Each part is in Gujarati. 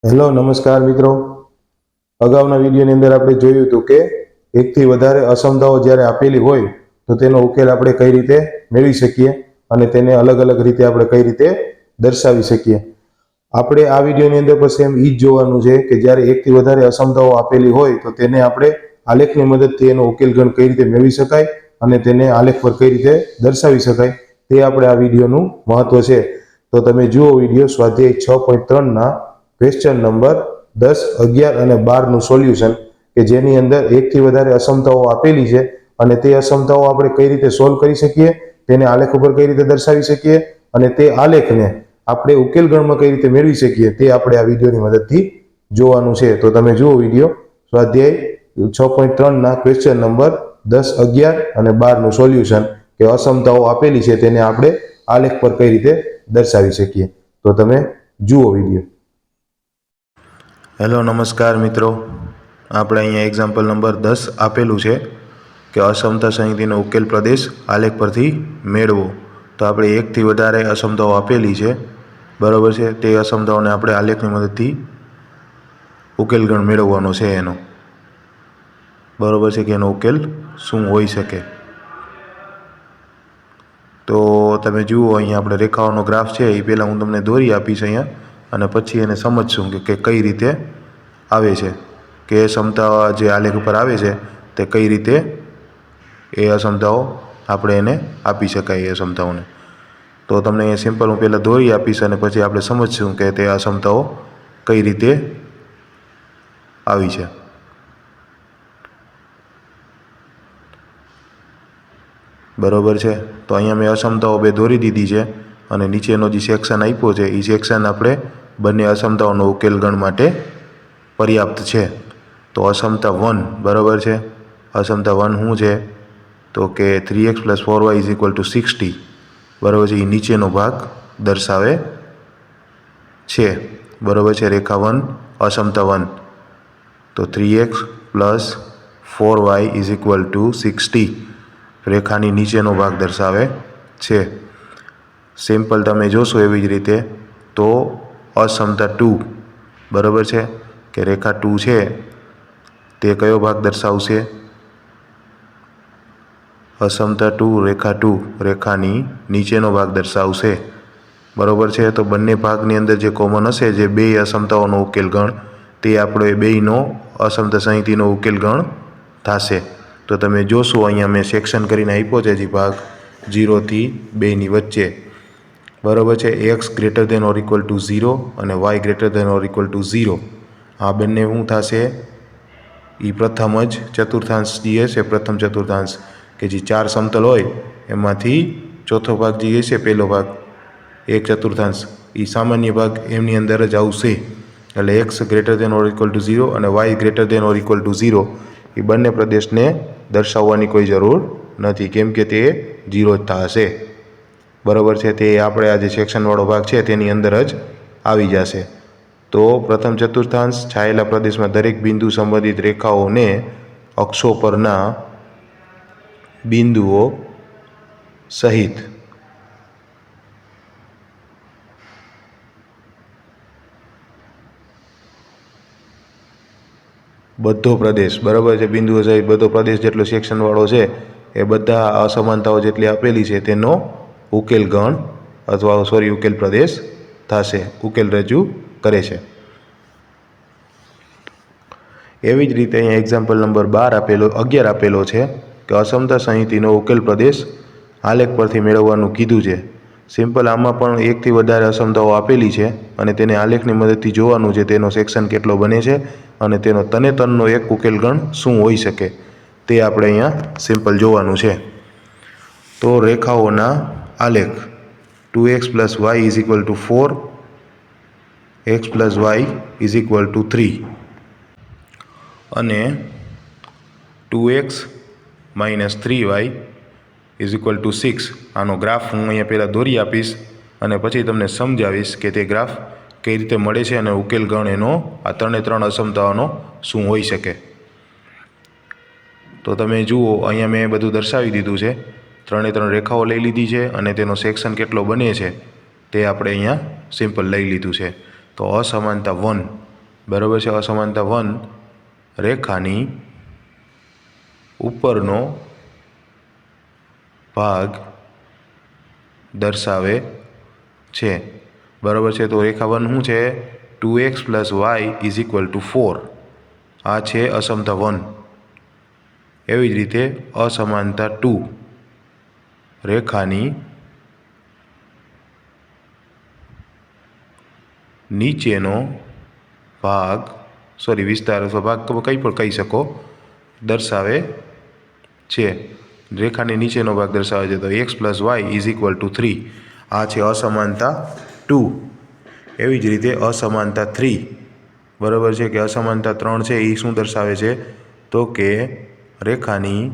હેલો નમસ્કાર મિત્રો। અગાઉના વિડીયોની અંદર આપણે જોયું હતું કે એકથી વધારે અસમતાઓ જ્યારે આપેલી હોય તો તેનો ઉકેલ આપણે કઈ રીતે મેળવી શકીએ અને તેને અલગ અલગ રીતે આપણે કઈ રીતે દર્શાવી શકીએ। આપણે આ વિડીયોની અંદર પછી એમ ઈ જ જોવાનું છે કે જ્યારે એકથી વધારે અસમતાઓ આપેલી હોય તો તેને આપણે આલેખની મદદથી એનો ઉકેલ ગણ કઈ રીતે મેળવી શકાય અને તેને આલેખ પર કઈ રીતે દર્શાવી શકાય તે આપણે આ વિડીયોનું મહત્વ છે। તો તમે જુઓ વિડીયો સ્વાધ્યાય 6.3ના ક્વેશ્ચન નંબર 10, 11 અને 12નું સોલ્યુશન કે જેની અંદર એકથી વધારે અસમતાઓ આપેલી છે અને તે અસમતાઓ આપણે કઈ રીતે સોલ્વ કરી શકીએ, તેને આલેખ ઉપર કઈ રીતે દર્શાવી શકીએ અને તે આલેખને આપણે ઉકેલ ગણમાં કઈ રીતે મેળવી શકીએ તે આપણે આ વિડીયોની મદદથી જોવાનું છે। તો તમે જુઓ વિડીયો સ્વાધ્યાય 6.3ના ક્વેશ્ચન નંબર 10, 11 અને 12નું સોલ્યુશન કે અસમતાઓ આપેલી છે તેને આપણે આલેખ પર કઈ રીતે દર્શાવી શકીએ। તો તમે જુઓ વિડીયો। હેલો નમસ્કાર મિત્રો। આપણે અહીંયા એક્ઝામ્પલ નંબર 10 આપેલું છે કે અસમતા સમિતિનો ઉકેલ પ્રદેશ આલેખ પરથી મેળવો। તો આપણે એકથી વધારે અસમતાઓ આપેલી છે, બરાબર છે। તે અસમતાઓને આપણે આલેખની મદદથી ઉકેલ ગણ મેળવવાનો છે એનો, બરાબર છે, કે એનો ઉકેલ શું હોઈ શકે। તો તમે જુઓ અહીંયા આપણે રેખાઓનો ગ્રાફ છે એ પહેલાં હું તમને દોરી આપીશ અહીંયા અને પછી એને સમજશું કે કઈ રીતે આવે છે, કે એ સમતા જે આલેખ ઉપર આવે છે તે કઈ રીતે એ અસમતાઓ આપણે એને આપી શકાય એ અસમતાઓને। તો તમને અહીંયા સિમ્પલ હું પહેલાં દોરી આપીશ અને પછી આપણે સમજશું કે તે અસમતાઓ કઈ રીતે આવી છે। બરાબર છે। તો અહીંયા મેં અસમતાઓ બે દોરી દીધી છે અને નીચેનો જે સેક્શન આપ્યો છે એ સેક્શન આપણે બંને અસમતાઓનો ઉકેલ ગણ માટે પર્યાપ્ત છે। તો અસમતા 1, બરાબર છે, અસમતા 1 શું છે તો કે 3x + 4y = 60, બરાબર છે, એ નીચેનો ભાગ દર્શાવે છે, બરાબર છે, રેખા 1 અસમતા 1। તો 3x + 4y = 60 રેખાની નીચેનો ભાગ દર્શાવે છે। સિમ્પલ તમે જોશો એવી જ રીતે તો અસમતા 2, બરાબર છે, કે રેખા 2 છે તે કયો ભાગ દર્શાવશે? અસમતા 2 રેખા 2 રેખાની નીચેનો ભાગ દર્શાવશે, બરાબર છે। તો બંને ભાગની અંદર જે કોમન હશે, જે બે અસમતાઓનો ઉકેલ ગણ, તે આપણો એ બેયનો અસમતા સમિતિનો ઉકેલ ગણ થશે। તો તમે જોશો અહીંયા મેં સેક્શન કરીને આપ્યો છે જે ભાગ 0 થી 2ની વચ્ચે, બરાબર છે, x > 0 અને y > 0। આ બંને શું થશે? એ પ્રથમ જ ચતુર્થાંશ જે હશે, પ્રથમ ચતુર્થાંશ કે જે 4 સમતલ હોય એમાંથી ચોથો ભાગ જે હશે, પહેલો ભાગ 1/4, એ સામાન્ય ભાગ એમની અંદર જ આવશે। એટલે x > 0 અને y > 0 એ બંને પ્રદેશને દર્શાવવાની કોઈ જરૂર નથી, કેમ કે તે 0 જ થશે, બરાબર છે। તે આપણે આ જે સેક્શનવાળો ભાગ છે તેની અંદર જ આવી જશે। તો પ્રથમ ચતુર્થાંશ છાયેલા પ્રદેશમાં દરેક બિંદુ સંબંધિત રેખાઓને અક્ષો પરના બિંદુઓ સહિત બધો પ્રદેશ, બરાબર છે, બિંદુઓ સહિત બધો પ્રદેશ જેટલો સેક્શનવાળો છે એ બધા અસમાનતાઓ જેટલી આપેલી છે તેનો ઉકેલ ગણ અથવા ઉકેલ પ્રદેશ થશે, ઉકેલ રજૂ કરે છે। એવી જ રીતે અહીંયા એક્ઝામ્પલ નંબર 11 આપેલો છે કે અસમતા સમિતિનો ઉકેલ પ્રદેશ આલેખ પરથી મેળવવાનું કીધું છે। સિમ્પલ આમાં પણ એકથી વધારે અસમતાઓ આપેલી છે અને તેને આલેખની મદદથી જોવાનું છે તેનો સેક્શન કેટલો બને છે અને તેનો તનેતરનો એક ઉકેલ ગણ શું હોઈ શકે તે આપણે અહીંયા સિમ્પલ જોવાનું છે। તો રેખાઓના આલેખ 2x + y = 4, x + y = 3 અને 2x - 3y = 6। આનો ગ્રાફ હું અહીંયા પહેલાં દોરી આપીશ અને પછી તમને સમજાવીશ કે તે ગ્રાફ કઈ રીતે મળે છે અને ઉકેલ ગણ એનો આ 3 અસમતાઓનો શું હોઈ શકે। તો તમે જુઓ અહીંયા મેં બધું દર્શાવી દીધું છે, 3 રેખાઓ લઈ લીધી છે અને તેનો સેક્શન કેટલો બને છે તે આપણે અહીંયા સિમ્પલ લઈ લીધું છે। તો અસમાનતા 1 બરાબર છે। અસમાનતા 1 રેખાની ઉપરનો ભાગ દર્શાવે છે। બરાબર છે। તો રેખા 1 શું છે? 2x + y = 4। આ છે અસમતા 1। એવી જ રીતે અસમાનતા 2 રેખાની નીચેનો ભાગ વિસ્તાર અથવા ભાગ કંઈ પણ કહી શકો દર્શાવે છે। રેખાની નીચેનો ભાગ દર્શાવે છે તો x + y = 3। આ છે અસમાનતા 2। એવી જ રીતે અસમાનતા 3 બરાબર છે કે અસમાનતા 3 છે એ શું દર્શાવે છે? તો કે રેખાની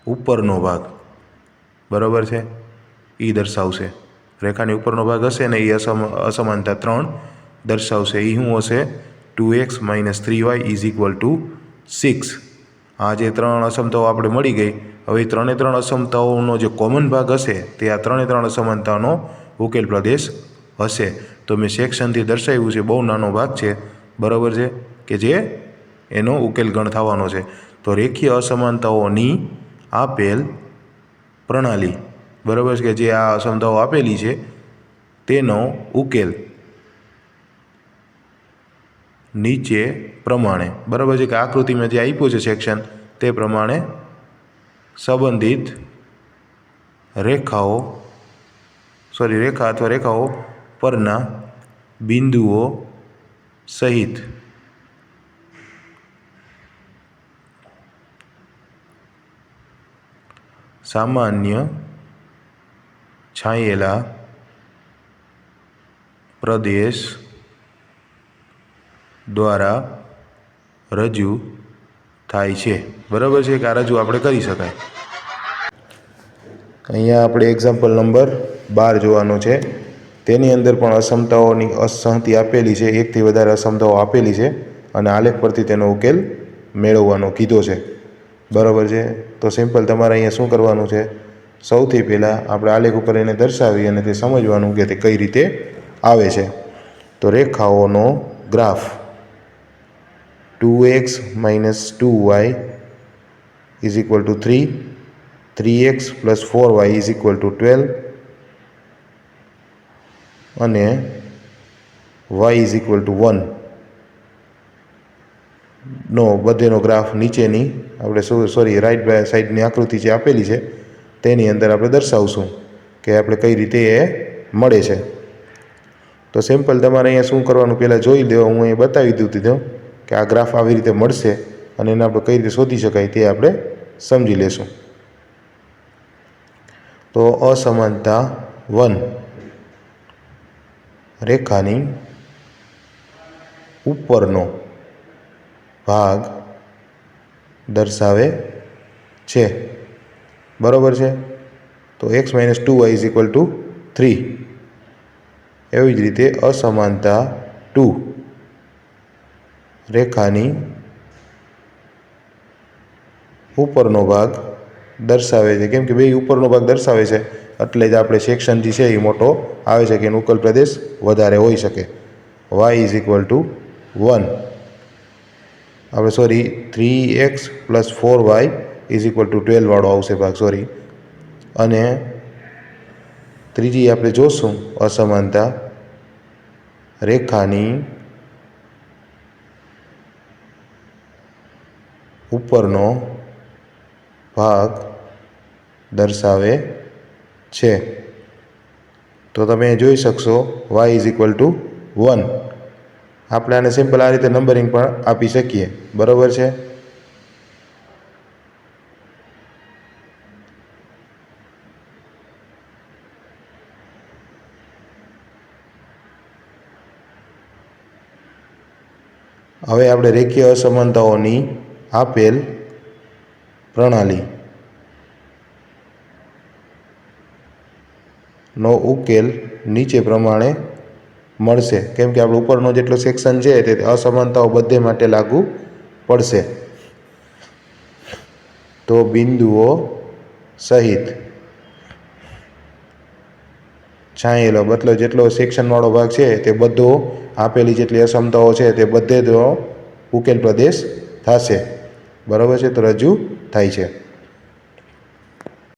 ઉપરનો ભાગ બરાબર છે એ દર્શાવશે। રેખાની ઉપરનો ભાગ હશે ને એ અસમાનતા 3 દર્શાવશે। એ શું હશે? 2x - 3y = 6। આ જે ત્રણ અસમતાઓ આપણે મળી ગઈ। હવે ત્રણે ત્રણ અસમતાઓનો જે કોમન ભાગ હશે તે આ ત્રણે ત્રણ અસમાનતાનો ઉકેલ પ્રદેશ હશે। તો મેં સેક્શનથી દર્શાવ્યું છે, બહુ નાનો ભાગ છે બરાબર છે કે જે એનો ઉકેલ ગણ થવાનો છે। તો રેખીય અસમાનતાઓની આપેલ પ્રણાલી બરાબર છે કે જે આ અસમતાઓ આપેલી છે તેનો ઉકેલ નીચે પ્રમાણે બરાબર છે કે આકૃતિમાં જે આપ્યું છે સેક્શન તે પ્રમાણે સંબંધિત રેખા અથવા રેખાઓ પરના બિંદુઓ સહિત સામાન્ય છાંયેલા પ્રદેશ દ્વારા રજૂ થાય છે। બરાબર છે કે આ રજૂ આપણે કરી શકાય। અહીંયા આપણે એક્ઝામ્પલ નંબર 12 જોવાનો છે। તેની અંદર પણ અસમતાઓની અસંગતિ આપેલી છે, એકથી વધારે અસમતાઓ આપેલી છે અને આલેખ પરથી તેનો ઉકેલ મેળવવાનો કીધો છે બરાબર છે। તો સિમ્પલ તમારે અહીંયા શું કરવાનું છે? સૌથી પહેલાં આપણે આલેખ ઉપર એને દર્શાવી અને તે સમજવાનું કે તે કઈ રીતે આવે છે। તો રેખાઓનો graph 2x - 2y = 3, 3x + 4y = 12 અને y = 1 નો બધેનો ગ્રાફ નીચેની આપણે રાઈટ સાઈડની આકૃતિ જે આપેલી છે તેની અંદર આપણે દર્શાવશું કે આપણે કઈ રીતે એ મળે છે। તો સિમ્પલ તમારે અહીંયા શું કરવાનું પહેલાં જોઈ લો। હું અહીં બતાવી દીધું કે આ ગ્રાફ આવી રીતે મળશે અને એને આપણે કઈ રીતે શોધી શકાય તે આપણે સમજી લેશું। તો અસમાનતા 1 રેખાની ઉપરનો ભાગ દર્શાવે છે બરાબર છે। તો x - 2y = 3। એવી જ રીતે અસમાનતા 2 રેખાની ઉપરનો ભાગ દર્શાવે છે। કેમ કે બે ઉપરનો ભાગ દર્શાવે છે એટલે જ આપણે સેક્શન જે છે એ મોટો આવે છે કે એનો ઉકેલ પ્રદેશ વધારે હોઈ શકે। y = 1 આપણે 3x + 4y = 12 વાળો આવશે ભાગ અને ત્રીજી આપણે જોશું અસમાનતા રેખાની ઉપરનો ભાગ દર્શાવે છે। તો તમે જોઈ શકશો y = 1। આપણે આને સિમ્પલ આ રીતે નંબરિંગ પણ આપી શકીએ બરાબર છે। હવે આપણે રેખીય અસમાનતાઓની આપેલ પ્રણાલી નો ઉકેલ નીચે પ્રમાણે મળશે। કેમ કે આપણે ઉપરનો જેટલો સેક્શન છે તે અસમાનતાઓ બધે માટે લાગુ પડશે। તો બિંદુઓ સહિત છાંયેલો મતલબ જેટલો સેક્શનવાળો ભાગ છે તે બધો આપેલી જેટલી અસમતાઓ છે તે બધે જ ઉકેલ પ્રદેશ થશે. બરાબર છે, તો રજૂ થાય છે.